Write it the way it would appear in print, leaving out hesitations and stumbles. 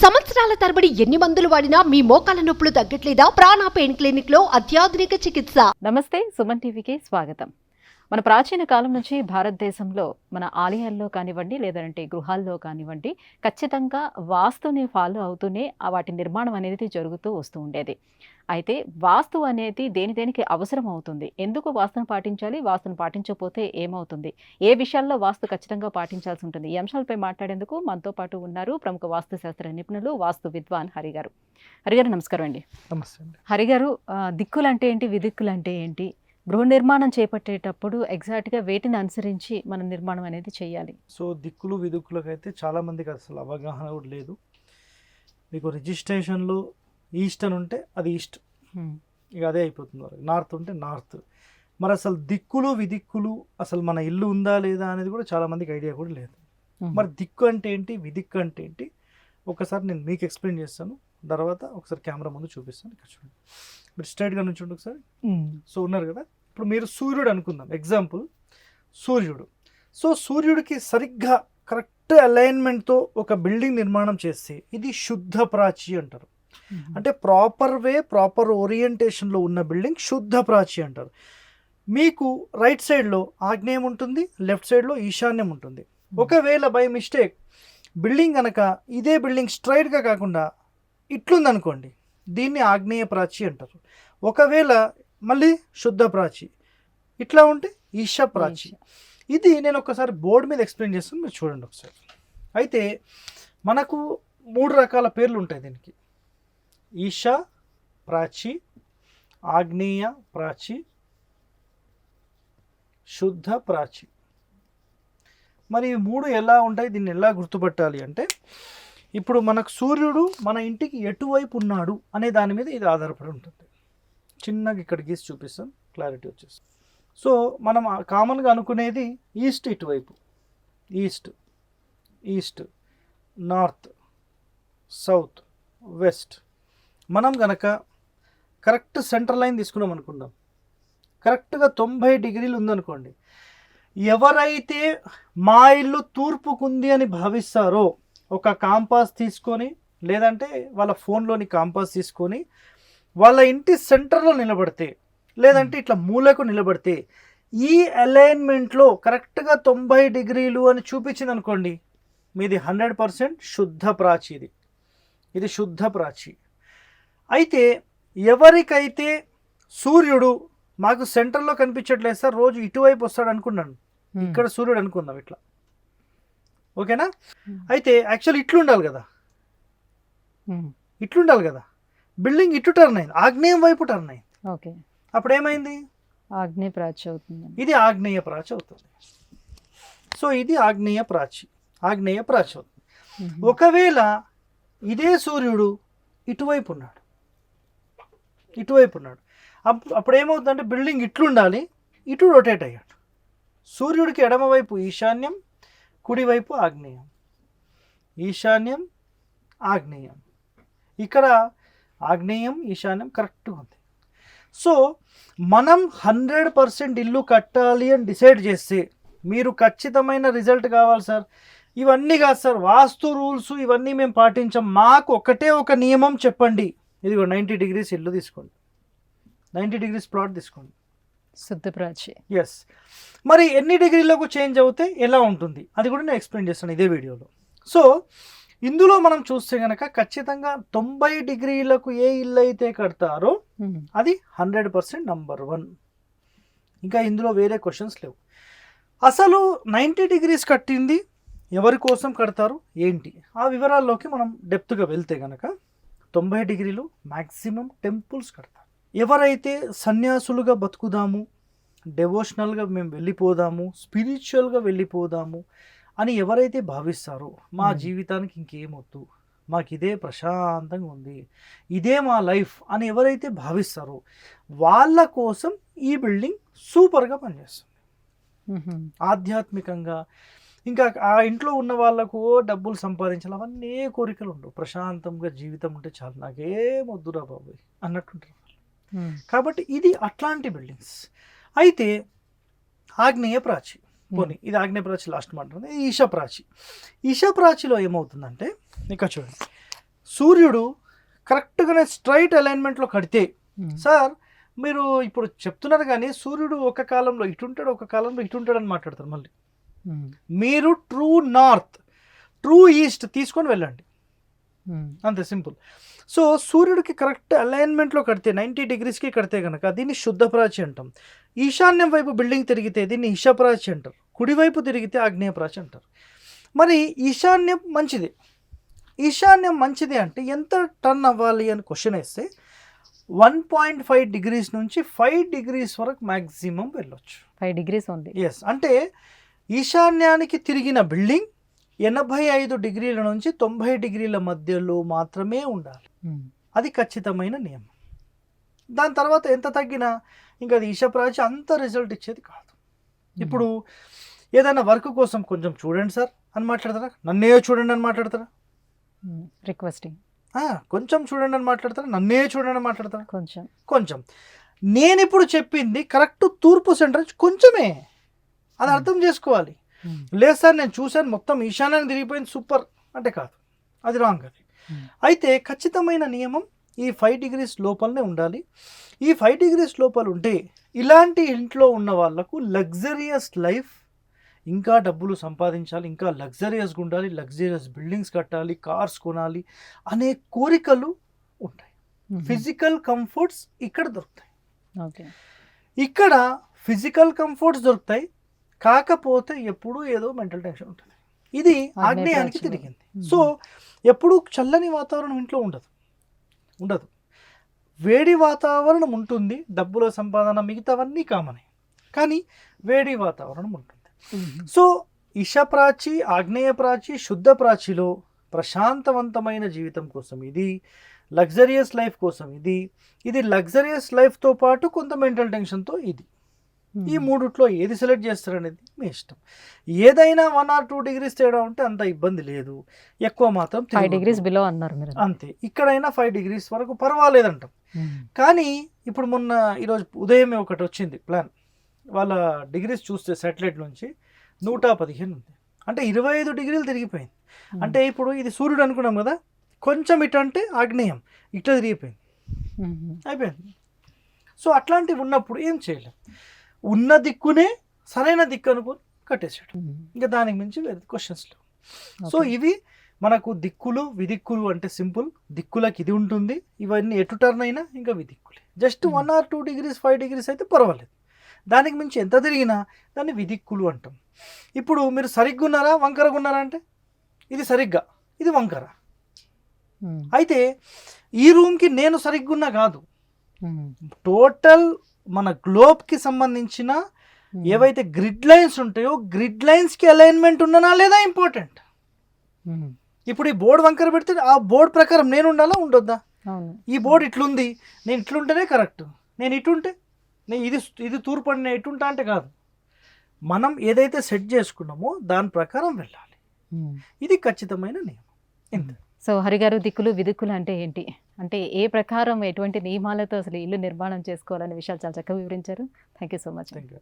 సంవత్సరాల తరబడి ఎన్ని మందులు వాడినా మీ మోకాల నొప్పులు తగ్గట్లేదా? ప్రాణ పెయిన్ క్లినిక్ లో అత్యాధునిక చికిత్స. నమస్తే, సుమన్ టీవీకి స్వాగతం. మన ప్రాచీన కాలం నుంచి భారతదేశంలో మన ఆలయాల్లో కానివ్వండి, లేదంటే గృహాల్లో కానివ్వండి, ఖచ్చితంగా వాస్తుని ఫాలో అవుతూనే వాటి నిర్మాణం అనేది జరుగుతూ వస్తూ ఉండేది. అయితే వాస్తు అనేది దేనికి అవసరం అవుతుంది, ఎందుకు వాస్తును పాటించాలి, వాస్తును పాటించకపోతే ఏమవుతుంది, ఏ విషయాల్లో వాస్తు ఖచ్చితంగా పాటించాల్సి ఉంటుంది, ఈ అంశాలపై మాట్లాడేందుకు మనతో పాటు ఉన్నారు ప్రముఖ వాస్తు శాస్త్ర నిపుణులు, వాస్తు విద్వాన్ హరిగారు. హరిగారు నమస్కారం అండి. నమస్తే అండి. హరిగారు, దిక్కులు అంటే ఏంటి, విదిక్కులు అంటే ఏంటి, గృహ నిర్మాణం చేపట్టేటప్పుడు ఎగ్జాక్ట్గా వేటిని అనుసరించి మనం నిర్మాణం అనేది చేయాలి? సో దిక్కులు విదుక్కులకు అయితే చాలామందికి అసలు అవగాహన కూడా లేదు. మీకు రిజిస్ట్రేషన్లో ఈస్ట్ అని ఉంటే అది ఈస్ట్, ఇక అదే అయిపోతుంది. వరకు నార్త్ ఉంటే నార్త్. మరి అసలు దిక్కులు విదిక్కులు అసలు మన ఇల్లు ఉందా లేదా అనేది కూడా చాలామందికి ఐడియా కూడా లేదు. మరి దిక్కు అంటే ఏంటి, విదిక్కు అంటే ఏంటి, ఒకసారి నేను మీకు ఎక్స్ప్లెయిన్ చేస్తాను, తర్వాత ఒకసారి కెమెరా ముందు చూపిస్తాను. ఇక్కడ చూడండి, మీరు స్ట్రైట్గా నుంచి చూడండి ఒకసారి. సో ఉన్నారు కదా, ఇప్పుడు మీరు సూర్యుడు అనుకుందాం, ఎగ్జాంపుల్ సూర్యుడు. సో సూర్యుడికి సరిగ్గా కరెక్ట్ అలైన్మెంట్తో ఒక బిల్డింగ్ నిర్మాణం చేస్తే ఇది శుద్ధ ప్రాచి అంటారు. అంటే ప్రాపర్ ఓరియంటేషన్లో ఉన్న బిల్డింగ్ శుద్ధ ప్రాచి అంటారు. మీకు రైట్ సైడ్లో ఆగ్నేయం ఉంటుంది, లెఫ్ట్ సైడ్లో ఈశాన్యం ఉంటుంది. ఒకవేళ బై మిస్టేక్ బిల్డింగ్ కనుక ఇదే బిల్డింగ్ స్ట్రైట్గా కాకుండా ఇట్లుందనుకోండి, దీన్ని ఆగ్నేయ ప్రాచి అంటారు. ఒకవేళ మళ్ళీ శుద్ధ ప్రాచి ఇట్లా ఉంటే ఈశా ప్రాచి. ఇది నేను ఒకసారి బోర్డు మీద ఎక్స్ప్లెయిన్ చేస్తాను, మీరు చూడండి ఒకసారి. అయితే మనకు 3 రకాల పేర్లు ఉంటాయి దీనికి: ఈశా ప్రాచి, ఆగ్నేయ ప్రాచి, శుద్ధ ప్రాచి. మరి ఈ 3 ఎలా ఉంటాయి, దీన్ని ఎలా గుర్తుపట్టాలి అంటే, ఇప్పుడు మనకు సూర్యుడు మన ఇంటికి ఎటువైపు ఉన్నాడు అనే దాని మీద ఇది ఆధారపడి ఉంటుంది. చిన్నగా ఇక్కడ గీసి చూపిస్తాను, క్లారిటీ వచ్చేస్తుంది. సో మనం కామన్గా అనుకునేది ఈస్ట్, ఇటువైపు east, east, north, south, west. మనం కనుక కరెక్ట్ సెంటర్ లైన్ తీసుకున్నాం అనుకుందాం, కరెక్ట్గా 90 డిగ్రీలు ఉందనుకోండి, ఎవరైతే మా ఇల్లు తూర్పుకుంది అని భావిస్తారో ఒక కాంపాస్ తీసుకొని, లేదంటే వాళ్ళ ఫోన్లోని కాంపాస్ తీసుకొని వాళ్ళ ఇంటి సెంటర్లో నిలబడితే, లేదంటే ఇట్లా మూలకు నిలబడితే, ఈ అలైన్మెంట్లో కరెక్ట్గా 90 డిగ్రీలు అని చూపించింది అనుకోండి, మీది 100% శుద్ధ ప్రాచి. ఇది శుద్ధ ప్రాచి. అయితే ఎవరికైతే సూర్యుడు మాకు సెంటర్లో కనిపించట్లేదు సార్, రోజు ఇటువైపు వస్తాడు అనుకున్నాను, ఇక్కడ సూర్యుడు అనుకుందాం ఇట్లా, ఓకేనా? అయితే యాక్చువల్ ఇట్లుండాలి కదా, ఇట్లుండాలి కదా, బిల్డింగ్ ఇటు టర్న్ అయింది, ఆగ్నేయం వైపు టర్న్ అయింది. ఓకే, అప్పుడు ఏమైంది? ఆగ్నేయ ప్రాచి అవుతుంది. ఇది ఆగ్నేయ ప్రాచి అవుతుంది. సో ఇది ఆగ్నేయ ప్రాచి, ఆగ్నేయ ప్రాచి అవుతుంది. ఒకవేళ ఇదే సూర్యుడు ఇటువైపు ఉన్నాడు, ఇటువైపు ఉన్నాడు, అప్పుడు ఏమవుతుందంటే బిల్డింగ్ ఇట్లుండాలి, ఇటు రొటేట్ అయ్యాడు. సూర్యుడికి ఎడమవైపు ఈశాన్యం, కుడివైపు ఆగ్నేయం, ఈశాన్యం, ఆగ్నేయం. ఇక్కడ ఆగ్నేయం, ఈశాన్యం కరెక్ట్గా ఉంది. సో మనం 100% ఇల్లు కట్టాలి అని డిసైడ్ చేస్తే, మీరు ఖచ్చితమైన రిజల్ట్ కావాలి సార్, ఇవన్నీ కాదు సార్ వాస్తు రూల్స్ ఇవన్నీ మేము పాటించాం, మాకు ఒకటే ఒక నియమం చెప్పండి. ఇదిగో 90 డిగ్రీస్ ఇల్లు తీసుకోండి, 90 డిగ్రీస్ ప్లాట్ తీసుకోండి, శుద్ధ ప్రాచి. ఎస్. మరి ఎన్ని డిగ్రీలకు చేంజ్ అవుతే ఎలా ఉంటుంది అది కూడా నేను ఎక్స్ప్లెయిన్ చేస్తాను ఇదే వీడియోలో. సో ఇందులో మనం చూస్తే కనుక ఖచ్చితంగా 90 డిగ్రీలకు ఏ ఇల్లు అయితే కడతారో అది 100% నంబర్ 1. ఇంకా ఇందులో వేరే క్వశ్చన్స్ లేవు. అసలు 90 డిగ్రీస్ కట్టింది ఎవరి కోసం కడతారు ఏంటి, ఆ వివరాల్లోకి మనం డెప్త్గా వెళ్తే కనుక 90 డిగ్రీలు మ్యాక్సిమం టెంపుల్స్ కడతారు. ఎవరైతే సన్యాసులుగా బతుకుదాము, డెవోషనల్గా మేము వెళ్ళిపోదాము, స్పిరిచువల్గా వెళ్ళిపోదాము అని ఎవరైతే భావిస్తారో, మా జీవితానికి ఇంకేమొద్దు, మాకు ఇదే ప్రశాంతంగా ఉంది, ఇదే మా లైఫ్ అని ఎవరైతే భావిస్తారో వాళ్ళ కోసం ఈ బిల్డింగ్ సూపర్గా పనిచేస్తుంది. ఆధ్యాత్మికంగా ఇంకా ఆ ఇంట్లో ఉన్న వాళ్ళకు డబ్బులు సంపాదించాలి అవన్నీ కోరికలు ఉండవు, ప్రశాంతంగా జీవితం ఉంటే చాలు, నాకేమొద్దురా బాబు అన్నట్టుంటారు. కాబట్టి ఇది అట్లాంటి బిల్డింగ్స్. అయితే ఆగ్నేయ ప్రాచి, పోనీ ఇది ఆగ్నేయ ప్రాచి లాస్ట్ మాట్లాడుతుంది, ఈశా ప్రాచి. ఈశా ప్రాచిలో ఏమవుతుందంటే ఇక్కడ చూడండి, సూర్యుడు కరెక్ట్గానే స్ట్రైట్ అలైన్మెంట్లో కడితే, సార్ మీరు ఇప్పుడు చెప్తున్నారు కానీ సూర్యుడు ఒక కాలంలో ఇటుంటాడు, ఒక కాలంలో ఇటుంటాడు అని మాట్లాడతారు. మళ్ళీ మీరు ట్రూ నార్త్, ట్రూ ఈస్ట్ తీసుకొని వెళ్ళండి, అంతే సింపుల్. సో సూర్యుడికి కరెక్ట్ అలైన్మెంట్లో కడితే 90 డిగ్రీస్కి కడితే కనుక దీన్ని శుద్ధ ప్రాచి అంటాం. ఈశాన్యం వైపు బిల్డింగ్ తిరిగితే దీన్ని ఈశాప్రాచి అంటారు, కుడివైపు తిరిగితే ఆగ్నేయ ప్రాచి అంటారు. మరి ఈశాన్యం మంచిది, ఈశాన్యం మంచిది అంటే ఎంత టర్న్ అవ్వాలి అని క్వశ్చన్ వేస్తే 1.5 డిగ్రీస్ నుంచి 5 డిగ్రీస్ వరకు మ్యాక్సిమం వెళ్ళొచ్చు. 5 degrees ఉంది. ఎస్, అంటే ఈశాన్యానికి తిరిగిన బిల్డింగ్ 85 డిగ్రీల నుంచి 90 డిగ్రీల మధ్యలో మాత్రమే ఉండాలి. అది ఖచ్చితమైన నియమం. దాని తర్వాత ఎంత తగ్గినా ఇంకా అది ఈశాప్రాచి అంత రిజల్ట్ ఇచ్చేది కాదు. ఇప్పుడు ఏదైనా వర్క్ కోసం కొంచెం చూడండి సార్ అని మాట్లాడతారా, నన్నే చూడండి అని మాట్లాడతారా, రిక్వెస్టింగ్ కొంచెం చూడండి అని మాట్లాడతారా, నన్నే చూడండి అని మాట్లాడతారా, కొంచెం. నేను ఇప్పుడు చెప్పింది కరెక్ట్ తూర్పు సెంటర్ కొంచెమే, అది అర్థం చేసుకోవాలి. లేదు సార్ నేను చూశాను మొత్తం ఈశాన్యాన్ని తిరిగిపోయింది సూపర్ అంటే కాదు, అది రాంగ్. అది అయితే ఖచ్చితమైన నియమం ఈ 5 డిగ్రీస్ లోపలనే ఉండాలి. ఈ 5 డిగ్రీస్ లోపల ఉంటే ఇలాంటి ఇంట్లో ఉన్న వాళ్ళకు లగ్జరియస్ లైఫ్, ఇంకా డబ్బులు సంపాదించాలి, ఇంకా లగ్జరియస్గా ఉండాలి, లగ్జరియస్ బిల్డింగ్స్ కట్టాలి, కార్స్ కొనాలి అనే కోరికలు ఉంటాయి. ఫిజికల్ కంఫర్ట్స్ ఇక్కడ దొరుకుతాయి. ఇక్కడ ఫిజికల్ కంఫర్ట్స్ దొరుకుతాయి, కాకపోతే ఎప్పుడు ఏదో మెంటల్ టెన్షన్ ఉంటుంది. ఇది ఆగ్నేయానికి తిరిగింది. సో ఎప్పుడు చల్లని వాతావరణం ఇంట్లో ఉండదు, వేడి వాతావరణం ఉంటుంది. డబ్బుల సంపాదన మిగతావన్నీ కామనే, కానీ వేడి వాతావరణం ఉంటుంది. సో ఈశాప్రాచి, ఆగ్నేయ ప్రాచి, శుద్ధ ప్రాచిలో ప్రశాంతవంతమైన జీవితం కోసం ఇది, లగ్జరియస్ లైఫ్ కోసం ఇది లగ్జరియస్ లైఫ్తో పాటు కొంత మెంటల్ టెన్షన్తో ఇది. ఈ మూడిట్లో ఏది సెలెక్ట్ చేస్తారనేది మీ ఇష్టం. ఏదైనా 1 or 2 డిగ్రీస్ తేడా ఉంటే అంత ఇబ్బంది లేదు, ఎక్కువ మాత్రం 5 degrees బిలో అన్నారు మీరు, అంతే. ఇక్కడైనా 5 డిగ్రీస్ వరకు పర్వాలేదంటాం. కానీ ఇప్పుడు మొన్న ఈరోజు ఉదయమే ఒకటి వచ్చింది ప్లాన్, వాళ్ళ డిగ్రీస్ చూస్తే శాటిలైట్ నుంచి 115 ఉంది, అంటే 25 డిగ్రీలు తిరిగిపోయింది. అంటే ఇప్పుడు ఇది సూర్యుడు అనుకున్నాం కదా, కొంచెం ఇటు అంటే ఆగ్నేయం ఇట్లా తిరిగిపోయింది, అయిపోయింది. సో అట్లాంటివి ఉన్నప్పుడు ఏం చేయలేం, ఉన్న దిక్కునే సరైన దిక్కు అనుకుని కట్టేసాడు, ఇంకా దానికి మించి వేరే క్వశ్చన్స్ లేవు. సో ఇవి మనకు దిక్కులు విదిక్కులు అంటే సింపుల్, దిక్కులకి ఇది ఉంటుంది, ఇవన్నీ ఎటు టర్న్ అయినా ఇంకా విదిక్కులే. జస్ట్ 1 or 2 డిగ్రీస్ 5 డిగ్రీస్ అయితే పర్వాలేదు, దానికి మించి ఎంత తిరిగినా దాన్ని విదిక్కులు అంటాం. ఇప్పుడు మీరు సరిగ్గా ఉన్నారా వంకరగా ఉన్నారా అంటే ఇది సరిగ్గా, ఇది వంకర. అయితే ఈ రూమ్కి నేను సరిగ్గున్నా కాదు, టోటల్ మన గ్లోబ్కి సంబంధించిన ఏవైతే గ్రిడ్ లైన్స్ ఉంటాయో గ్రిడ్ లైన్స్కి అలైన్మెంట్ ఉన్ననా లేదా ఇంపార్టెంట్. ఇప్పుడు ఈ బోర్డు వంకర పెడితే ఆ బోర్డు ప్రకారం నేను ఉండాలా ఉండొద్దా? ఈ బోర్డు ఇట్లుంది, నేను ఇట్లుంటేనే కరెక్ట్, నేను ఇటుంటే నేను ఇది తూర్పు అని నేను ఇటుంటా అంటే కాదు. మనం ఏదైతే సెట్ చేసుకున్నామో దాని ప్రకారం వెళ్ళాలి, ఇది ఖచ్చితమైన నియమం. ఇంత. సో హరిగారు, దిక్కులు విదిక్కులు అంటే ఏంటి, అంటే ఏ ప్రకారం ఎటువంటి నియమాలతో అసలు ఇల్లు నిర్మాణం చేసుకోవాలనే విషయాలు చాలా చక్కగా వివరించారు. Thank you so much. Thank you.